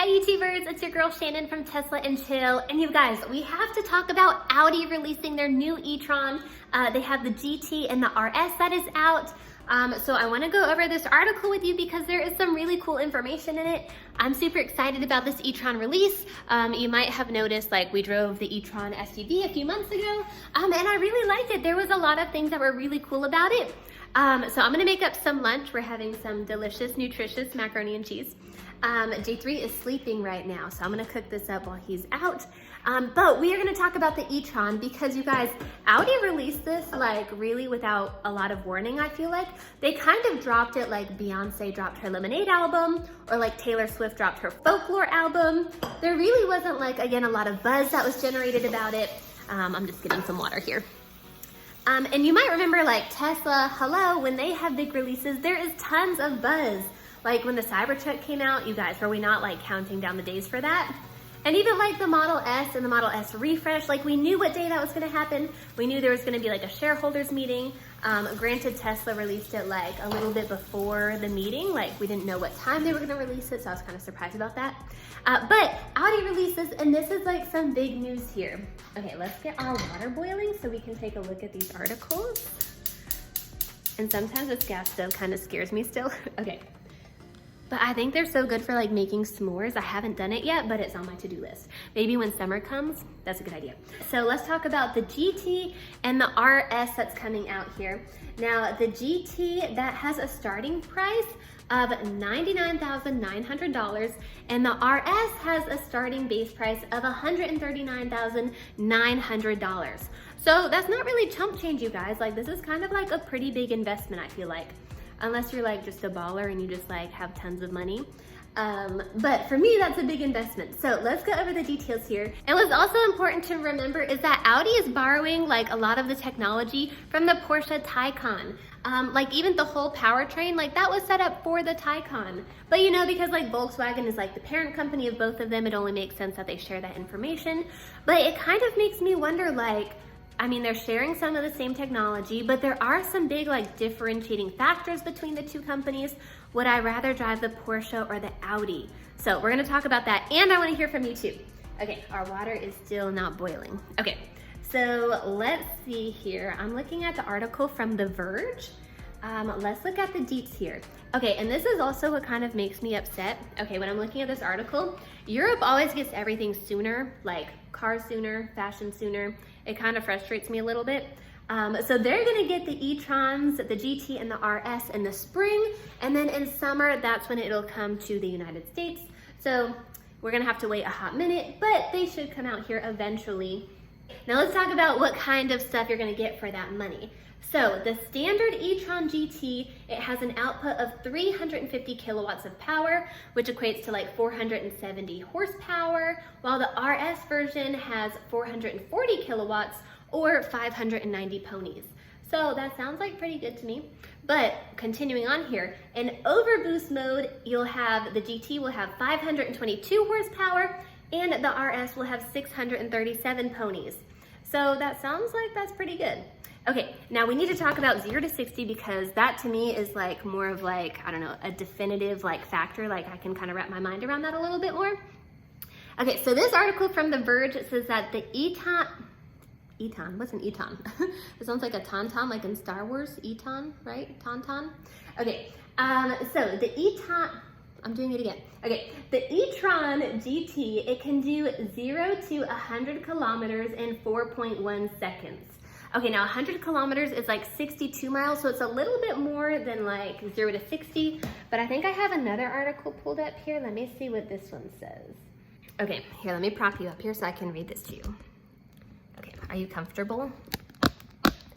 Hey YouTubers, it's your girl Shannon from Tesla and Chill. And you guys, we have to talk about Audi releasing their new e-tron. They have the GT and the RS that is out. So I want to go over this article with you because there is some really cool information in it. I'm super excited about this e-tron release. You might have noticed, like, we drove the e-tron SUV a few months ago, and I really liked it. There was a lot of things that were really cool about it. So I'm gonna make up some lunch. We're having some delicious, nutritious macaroni and cheese. J3 is sleeping right now, so I'm gonna cook this up while he's out. But we are gonna talk about the e-tron because you guys, Audi released this like really without a lot of warning, I feel like. They kind of dropped it like Beyonce dropped her Lemonade album, or like Taylor Swift dropped her Folklore album. There really wasn't, like, again, a lot of buzz that was generated about it. I'm just getting some water here. And you might remember, like, Tesla, hello, when they have big releases, there is tons of buzz. Like when the Cybertruck came out, you guys, were we not like counting down the days for that? And even like the Model S and the Model S refresh, like we knew what day that was gonna happen. We knew there was gonna be like a shareholders meeting. Granted, Tesla released it like a little bit before the meeting. Like we didn't know what time they were gonna release it, so I was kind of surprised about that. But Audi releases, and this is like some big news here. Okay, let's get our water boiling so we can take a look at these articles. And sometimes this gas stove kind of scares me still. Okay. But I think they're so good for like making s'mores. I haven't done it yet, but it's on my to-do list. Maybe when summer comes, that's a good idea. So let's talk about the GT and the RS that's coming out here. Now the GT, that has a starting price of $99,900, and the RS has a starting base price of $139,900. So that's not really chump change, you guys. Like, this is kind of like a pretty big investment, I feel like. Unless you're like just a baller and you just like have tons of money. But for me, that's a big investment. So let's go over the details here. And what's also important to remember is that Audi is borrowing like a lot of the technology from the Porsche Taycan. Like even the whole powertrain, like that was set up for the Taycan. But you know, because like Volkswagen is like the parent company of both of them, it only makes sense that they share that information. But it kind of makes me wonder, like, I mean, they're sharing some of the same technology, but there are some big like differentiating factors between the two companies. Would I rather drive the Porsche or the Audi? So we're gonna talk about that, and I wanna hear from you too. Okay, our water is still not boiling. Okay, so let's see here. I'm looking at the article from The Verge. Let's look at the deets here. Okay, and this is also what kind of makes me upset. Okay, when I'm looking at this article, Europe always gets everything sooner, like cars sooner, fashion sooner. It kind of frustrates me a little bit. So they're gonna get the e-trons, the GT and the RS in the spring, and then in summer, that's when it'll come to the United States. So we're gonna have to wait a hot minute, but they should come out here eventually. Now let's talk about what kind of stuff you're gonna get for that money. So the standard e-tron GT, it has an output of 350 kilowatts of power, which equates to like 470 horsepower, while the RS version has 440 kilowatts or 590 ponies. So that sounds like pretty good to me. But continuing on here, in overboost mode, you'll have the GT will have 522 horsepower and the RS will have 637 ponies. So that sounds like that's pretty good. Okay, now we need to talk about 0 to 60 because that to me is like more of like, I don't know, a definitive like factor. Like I can kind of wrap my mind around that a little bit more. Okay, so this article from The Verge, it says that the E-TRON, what's an E-TRON? It sounds like a tauntaun, like in Star Wars, E-TRON, right? Tauntaun. Okay, so the E-TRON, I'm doing it again. Okay, the e-tron GT, it can do 0 to 100 kilometers in 4.1 seconds. Okay, now 100 kilometers is like 62 miles, so it's a little bit more than like 0 to 60, but I think I have another article pulled up here. Let me see what this one says. Okay, here, let me prop you up here so I can read this to you. Okay, are you comfortable?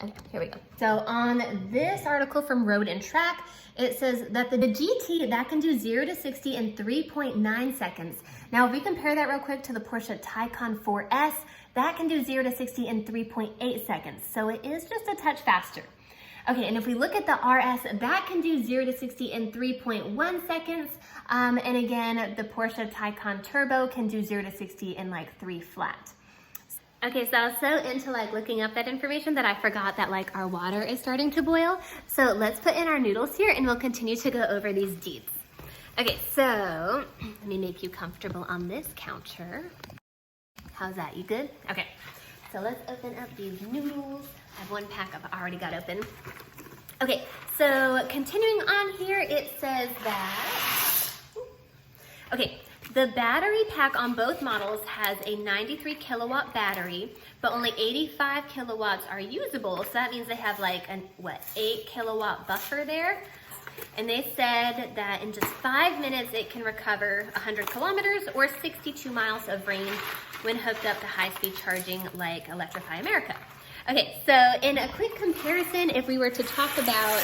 Okay, here we go. So on this article from Road and Track, it says that the GT, that can do 0 to 60 in 3.9 seconds. Now, if we compare that real quick to the Porsche Taycan 4S, that can do 0 to 60 in 3.8 seconds. So it is just a touch faster. Okay, and if we look at the RS, that can do 0 to 60 in 3.1 seconds. And again, the Porsche Taycan Turbo can do 0 to 60 in like 3 flat. Okay, so I was so into like looking up that information that I forgot that like our water is starting to boil. So let's put in our noodles here and we'll continue to go over these deets. Okay, so let me make you comfortable on this counter. How's that, you good? Okay, so let's open up these noodles. I have one pack I've already got open. Okay, so continuing on here, it says that, okay, the battery pack on both models has a 93 kilowatt battery, but only 85 kilowatts are usable. So that means they have like an, 8 kilowatt buffer there. And they said that in just 5 minutes, it can recover 100 kilometers or 62 miles of range when hooked up to high-speed charging like Electrify America. Okay, so in a quick comparison, if we were to talk about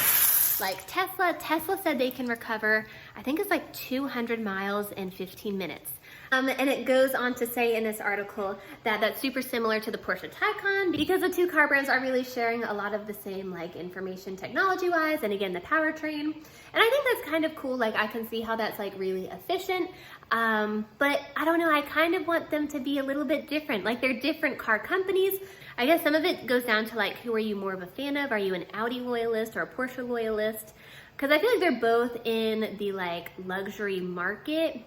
like Tesla said they can recover, I think it's like 200 miles in 15 minutes. And it goes on to say in this article that that's super similar to the Porsche Taycan because the two car brands are really sharing a lot of the same like information technology-wise, and again, the powertrain. And I think that's kind of cool. Like I can see how that's like really efficient. But I don't know, I kind of want them to be a little bit different. Like they're different car companies. I guess some of it goes down to like, who are you more of a fan of? Are you an Audi loyalist or a Porsche loyalist? Because I feel like they're both in the like luxury market.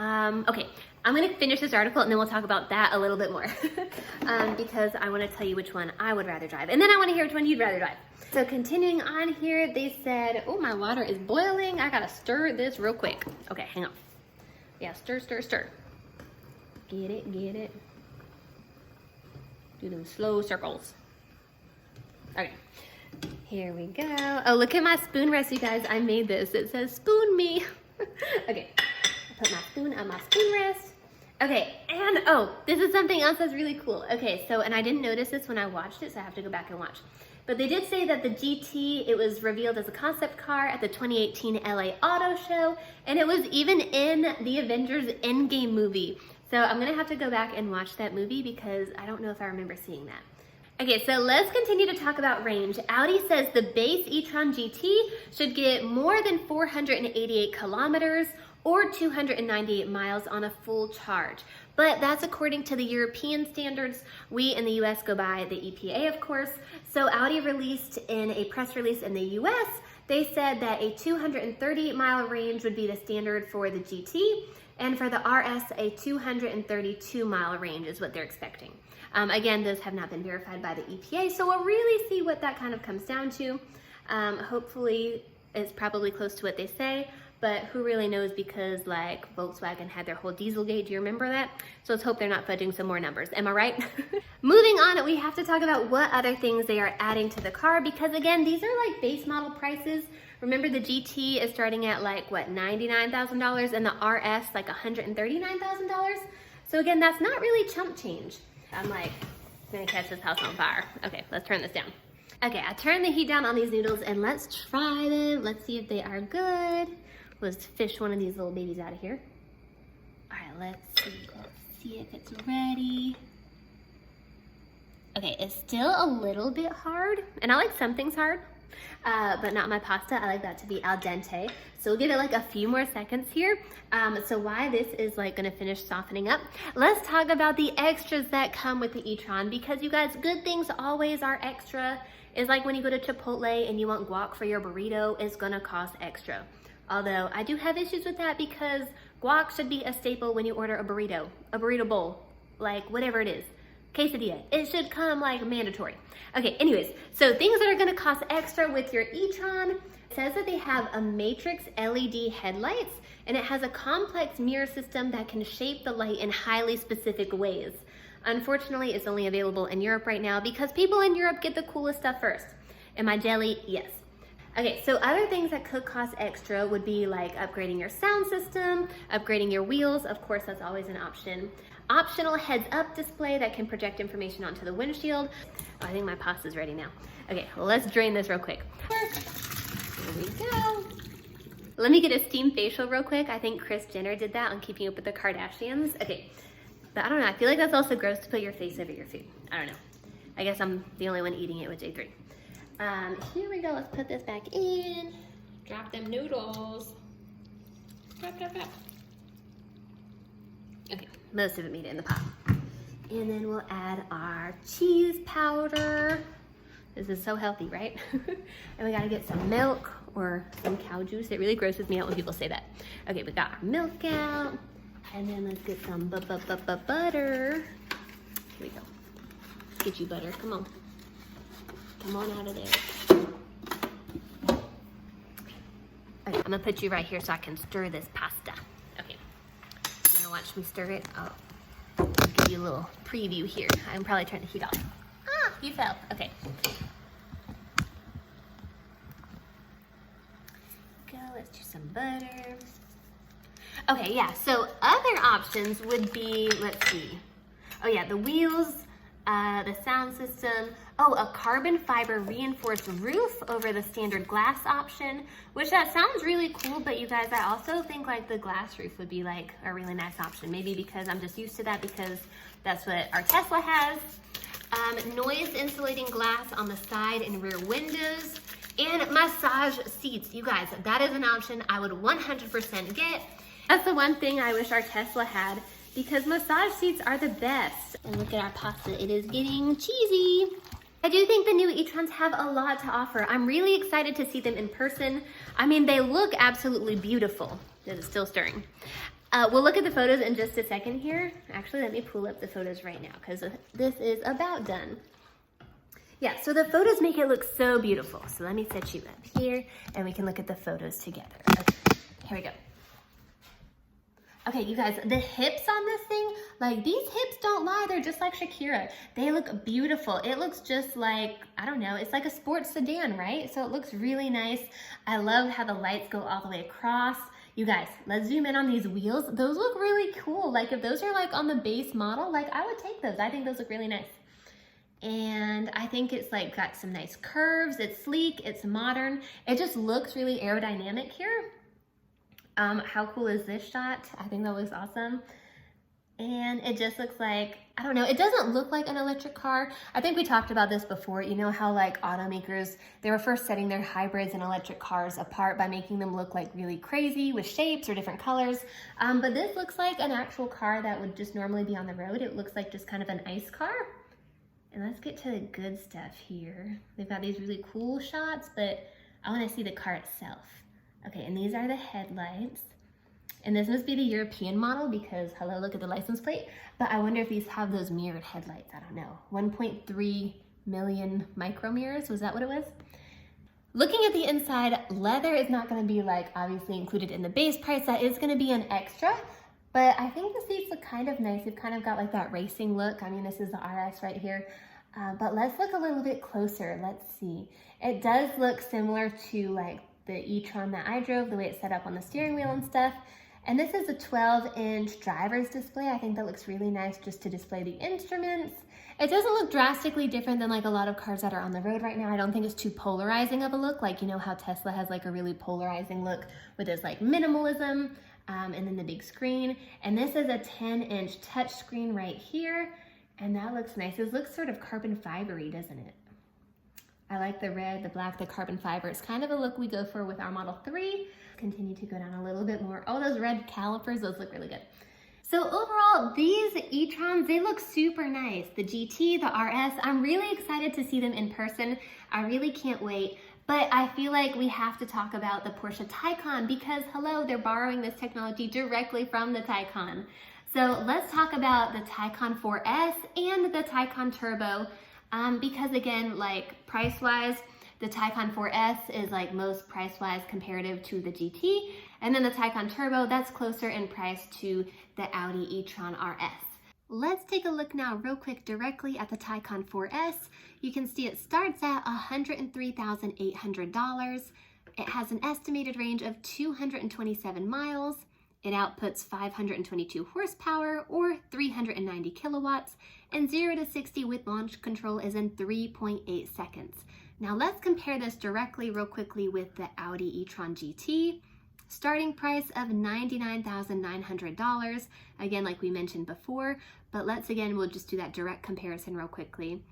Okay, I'm gonna finish this article and then we'll talk about that a little bit more because I wanna tell you which one I would rather drive. And then I wanna hear which one you'd rather drive. So continuing on here, they said, oh, my water is boiling. I gotta stir this real quick. Okay, hang on. Yeah, stir, stir, stir. Get it, get it. Do them slow circles. Okay, here we go. Oh, look at my spoon rest, you guys. I made this. It says spoon me. Okay, I put my spoon on my spoon rest. Okay, and oh, this is something else that's really cool. Okay, so, and I didn't notice this when I watched it, so I have to go back and watch. But they did say that the GT, it was revealed as a concept car at the 2018 LA Auto Show, and it was even in the Avengers Endgame movie. So I'm gonna have to go back and watch that movie because I don't know if I remember seeing that. Okay, so let's continue to talk about range. Audi says the base e-tron GT should get more than 488 kilometers or 298 miles on a full charge. But that's according to the European standards. We in the US go by the EPA, of course. So Audi released in a press release in the US, they said that a 238 mile range would be the standard for the GT. And for the RS, a 232 mile range is what they're expecting. Again, those have not been verified by the EPA, so we'll really see what that kind of comes down to. Hopefully, it's probably close to what they say, but who really knows, because like Volkswagen had their whole Dieselgate, do you remember that? So let's hope they're not fudging some more numbers, am I right? Moving on, we have to talk about what other things they are adding to the car, because again, these are like base model prices. Remember the GT is starting at like, what, $99,000 and the RS like $139,000? So again, that's not really chump change. I'm like, gonna catch this house on fire. Okay, let's turn this down. Okay, I turned the heat down on these noodles and let's try them. Let's see if they are good. Let's fish one of these little babies out of here. All right, let's see if it's ready. Okay, it's still a little bit hard, and I like some things hard, but not my pasta. I like that to be al dente. So we'll give it like a few more seconds here. So while this is like gonna finish softening up, let's talk about the extras that come with the e-tron, because you guys, good things always are extra. It's like when you go to Chipotle and you want guac for your burrito, it's gonna cost extra. Although I do have issues with that because guac should be a staple when you order a burrito bowl, like whatever it is. Quesadilla, it should come like mandatory. Okay, anyways, so things that are gonna cost extra with your e-tron, it says that they have a matrix LED headlights, and it has a complex mirror system that can shape the light in highly specific ways. Unfortunately, it's only available in Europe right now because people in Europe get the coolest stuff first. Am I jelly? Yes. Okay, so other things that could cost extra would be like upgrading your sound system, upgrading your wheels. Of course, that's always an option. Optional heads-up display that can project information onto the windshield. Oh, I think my pasta's ready now. Okay, well, let's drain this real quick. Here we go. Let me get a steam facial real quick. I think Kris Jenner did that on Keeping Up with the Kardashians. Okay, but I don't know. I feel like that's also gross to put your face over your food. I don't know. I guess I'm the only one eating it with J3. Here we go. Let's put this back in. Drop them noodles. Drop, drop, drop. Okay, most of it made it in the pot. And then we'll add our cheese powder. This is so healthy, right? And we gotta get some milk. or some cow juice. It really grosses me out when people say that. Okay, we got our milk out. And then let's get some butter. Here we go. Let's get you butter. Come on. Come on out of there. Okay, I'm gonna put you right here so I can stir this pasta. Okay. You gonna watch me stir it? Oh, I'll give you a little preview here. I'm probably turning the heat off. Ah, you fell. Okay. Go, let's do some butter. Okay, yeah, so other options would be, let's see. Oh yeah, the wheels, the sound system. Oh, a carbon fiber reinforced roof over the standard glass option, which that sounds really cool, but you guys, I also think like the glass roof would be like a really nice option. Maybe because I'm just used to that because that's what our Tesla has. Noise insulating glass on the side and rear windows, and massage seats. You guys, that is an option I would 100% get. That's the one thing I wish our Tesla had, because massage seats are the best. And look at our pasta, it is getting cheesy. I do think the new E-TRONs have a lot to offer. I'm really excited to see them in person. I mean, they look absolutely beautiful. It is still stirring. We'll look at the photos in just a second here. Actually, let me pull up the photos right now because this is about done. Yeah, so the photos make it look so beautiful. So let me set you up here and we can look at the photos together. Okay, here we go. Okay, you guys, the hips on this thing, like these hips don't lie, they're just like Shakira. They look beautiful. It looks just like, I don't know, it's like a sports sedan, right? So it looks really nice. I love how the lights go all the way across. You guys, let's zoom in on these wheels. Those look really cool. Like if those are like on the base model, like I would take those. I think those look really nice. And I think it's like got some nice curves. It's sleek, it's modern. It just looks really aerodynamic here. How cool is this shot? I think that looks awesome. And it just looks like, I don't know, it doesn't look like an electric car. I think we talked about this before. You know how like automakers, they were first setting their hybrids and electric cars apart by making them look like really crazy with shapes or different colors. But this looks like an actual car that would just normally be on the road. It looks like just kind of an ICE car. And let's get to the good stuff here. They've got these really cool shots, but I want to see the car itself. Okay, and these are the headlights. And this must be the European model because, hello, look at the license plate. But I wonder if these have those mirrored headlights. I don't know. 1.3 million micro mirrors, was that what it was? Looking at the inside, leather is not gonna be like obviously included in the base price. That is gonna be an extra. But I think the seats look kind of nice. You've kind of got like that racing look. I mean, this is the RS right here. But let's look a little bit closer. Let's see. It does look similar to like the E-TRON that I drove, the way it's set up on the steering wheel and stuff. And this is a 12-inch driver's display. I think that looks really nice just to display the instruments. It doesn't look drastically different than like a lot of cars that are on the road right now. I don't think it's too polarizing of a look. Like, you know how Tesla has like a really polarizing look with this like minimalism and then the big screen. And this is a 10-inch touch screen right here. And that looks nice. It looks sort of carbon fibery, doesn't it? I like the red, the black, the carbon fiber. It's kind of a look we go for with our Model 3. Continue to go down a little bit more. Oh, those red calipers, those look really good. So overall, these E-TRONs, they look super nice. The GT, the RS, I'm really excited to see them in person. I really can't wait. But I feel like we have to talk about the Porsche Taycan because, hello, they're borrowing this technology directly from the Taycan. So let's talk about the Taycan 4S and the Taycan Turbo. Because again, like price-wise, the Taycan 4S is like most price-wise comparative to the GT. And then the Taycan Turbo, that's closer in price to the Audi e-tron RS. Let's take a look now real quick directly at the Taycan 4S. You can see it starts at $103,800. It has an estimated range of 227 miles. It outputs 522 horsepower or 390 kilowatts, and 0 to 60 with launch control is in 3.8 seconds. Now let's compare this directly real quickly with the Audi e-tron GT. Starting price of $99,900, again like we mentioned before, but we'll just do that direct comparison real quickly.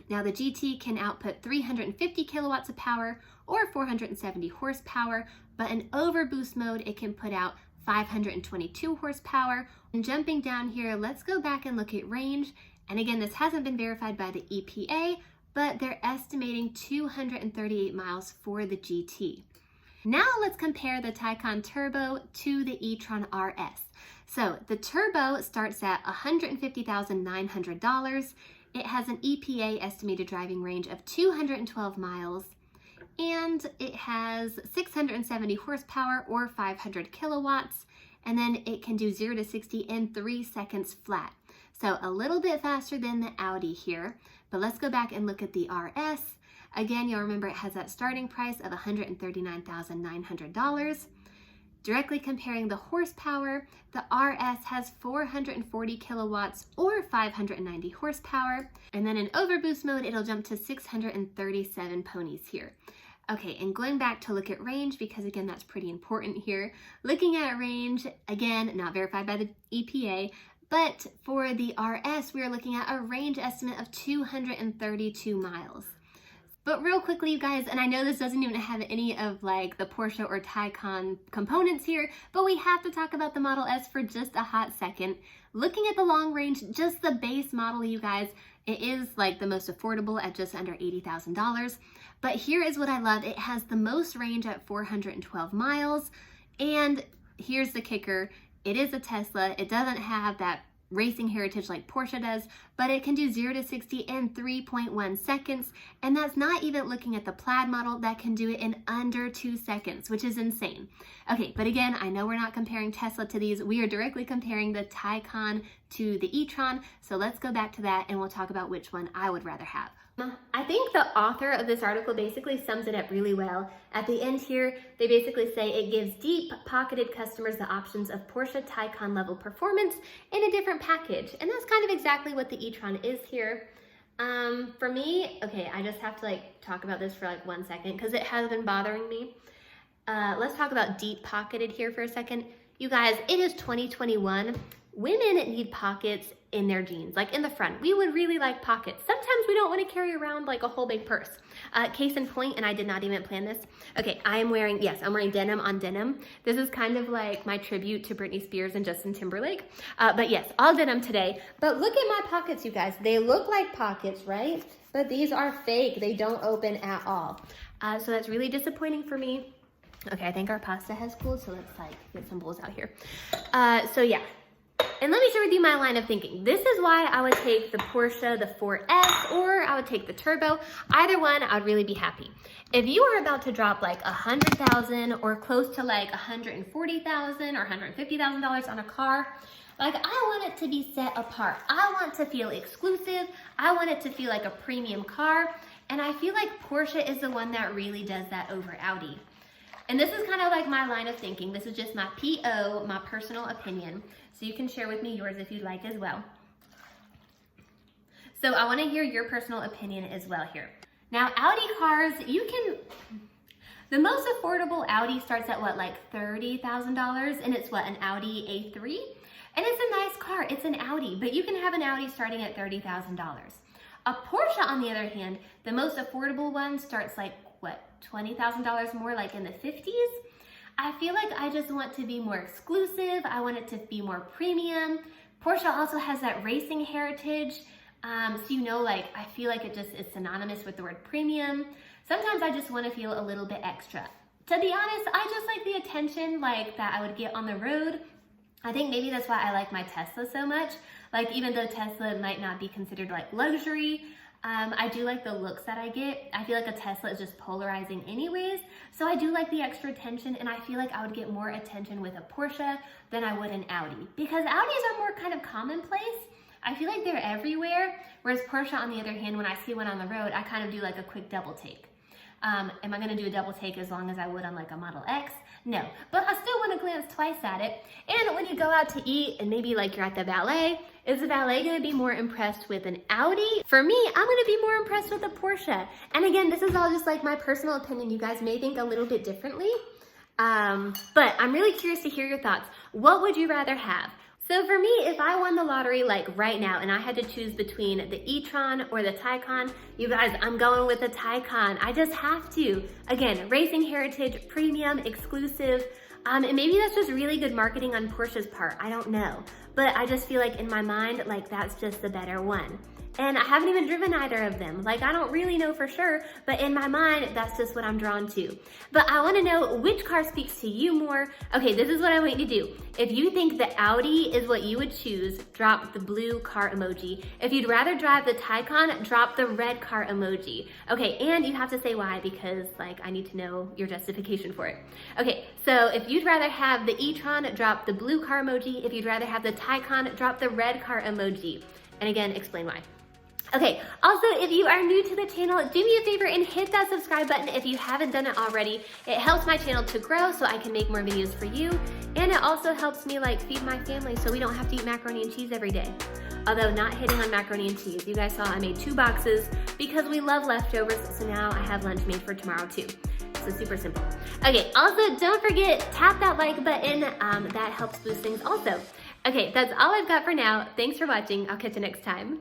Now the GT can output 350 kilowatts of power or 470 horsepower, but in overboost mode it can put out 522 horsepower. And jumping down here, let's go back and look at range. And again, this hasn't been verified by the EPA, but they're estimating 238 miles for the GT. Now let's compare the Taycan Turbo to the e-TRON RS. So the Turbo starts at $150,900. It has an EPA estimated driving range of 212 miles, and it has 670 horsepower or 500 kilowatts, and then it can do 0 to 60 in 3 seconds flat. So a little bit faster than the Audi here, but let's go back and look at the RS. Again, you'll remember it has that starting price of $139,900. Directly comparing the horsepower, the RS has 440 kilowatts or 590 horsepower. And then in overboost mode, it'll jump to 637 ponies here. Okay, and going back to look at range, because again, that's pretty important here. Looking at range, again, not verified by the EPA, but for the RS, we are looking at a range estimate of 232 miles. But real quickly, you guys, and I know this doesn't even have any of like the Porsche or Taycan components here, but we have to talk about the Model S for just a hot second. Looking at the long range, just the base model, you guys, it is like the most affordable at just under $80,000. But here is what I love. It has the most range at 412 miles. And here's the kicker. It is a Tesla. It doesn't have that racing heritage like Porsche does, but it can do 0 to 60 in 3.1 seconds, and that's not even looking at the Plaid model that can do it in under 2 seconds, which is insane. Okay, but again, I know we're not comparing Tesla to these. We are directly comparing the Taycan to the e-TRON, so let's go back to that and we'll talk about which one I would rather have. I think the author of this article basically sums it up really well. At the end here, they basically say it gives deep-pocketed customers the options of Porsche Taycan level performance in a different package. And that's kind of exactly what the e-TRON is here. For me, okay, I just have to like talk about this for like 1 second because it has been bothering me. Let's talk about deep-pocketed here for a second. You guys, it is 2021. Women need pockets in their jeans, like in the front. We would really like pockets. Sometimes we don't want to carry around like a whole big purse. Case in point, and I did not even plan this. Okay, I'm wearing denim on denim. This is kind of like my tribute to Britney Spears and Justin Timberlake. But yes, all denim today. But look at my pockets, you guys. They look like pockets, right? But these are fake. They don't open at all. So that's really disappointing for me. Okay, I think our pasta has cooled, so let's like get some bowls out here. So yeah. And let me share with you my line of thinking. This is why I would take the Porsche, the 4S, or I would take the Turbo. Either one, I'd really be happy. If you were about to drop like $100,000 or close to like $140,000 or $150,000 on a car, like I want it to be set apart. I want to feel exclusive. I want it to feel like a premium car. And I feel like Porsche is the one that really does that over Audi. And this is kind of like my line of thinking. This is just my PO, my personal opinion. So you can share with me yours if you'd like as well. So I want to hear your personal opinion as well here. Now, Audi cars, the most affordable Audi starts at what, like $30,000? And it's what, an Audi A3? And it's a nice car, it's an Audi, but you can have an Audi starting at $30,000. A Porsche, on the other hand, the most affordable one starts like, what, $20,000 more, like in the 50s? I feel like I just want to be more exclusive. I want it to be more premium. Porsche also has that racing heritage. So you know, like, I feel like it's synonymous with the word premium. Sometimes I just want to feel a little bit extra. To be honest, I just like the attention like that I would get on the road. I think maybe that's why I like my Tesla so much. Like, even though Tesla might not be considered like luxury, I do like the looks that I get. I feel like a Tesla is just polarizing anyways. So I do like the extra attention, and I feel like I would get more attention with a Porsche than I would an Audi. Because Audis are more kind of commonplace. I feel like they're everywhere. Whereas Porsche, on the other hand, when I see one on the road, I kind of do like a quick double take. Am I gonna do a double take as long as I would on like a Model X? No, but I still wanna glance twice at it. And when you go out to eat and maybe like you're at the valet, is the valet gonna be more impressed with an Audi? For me, I'm gonna be more impressed with a Porsche. And again, this is all just like my personal opinion. You guys may think a little bit differently, but I'm really curious to hear your thoughts. What would you rather have? So for me, if I won the lottery like right now and I had to choose between the e-TRON or the Taycan, you guys, I'm going with the Taycan. I just have to. Again, racing heritage, premium, exclusive, and maybe that's just really good marketing on Porsche's part. I don't know. But I just feel like in my mind, like that's just the better one. And I haven't even driven either of them. Like, I don't really know for sure, but in my mind, that's just what I'm drawn to. But I wanna know which car speaks to you more. Okay, this is what I want you to do. If you think the Audi is what you would choose, drop the blue car emoji. If you'd rather drive the Taycan, drop the red car emoji. Okay, and you have to say why, because like I need to know your justification for it. Okay, so if you'd rather have the E-TRON, drop the blue car emoji. If you'd rather have the Taycan, drop the red car emoji. And again, explain why. Okay, also if you are new to the channel, do me a favor and hit that subscribe button if you haven't done it already. It helps my channel to grow so I can make more videos for you. And it also helps me like feed my family so we don't have to eat macaroni and cheese every day. Although not hitting on macaroni and cheese. You guys saw I made 2 boxes because we love leftovers, so now I have lunch made for tomorrow too. So super simple. Okay, also don't forget, tap that like button. That helps boost things also. Okay, that's all I've got for now. Thanks for watching. I'll catch you next time.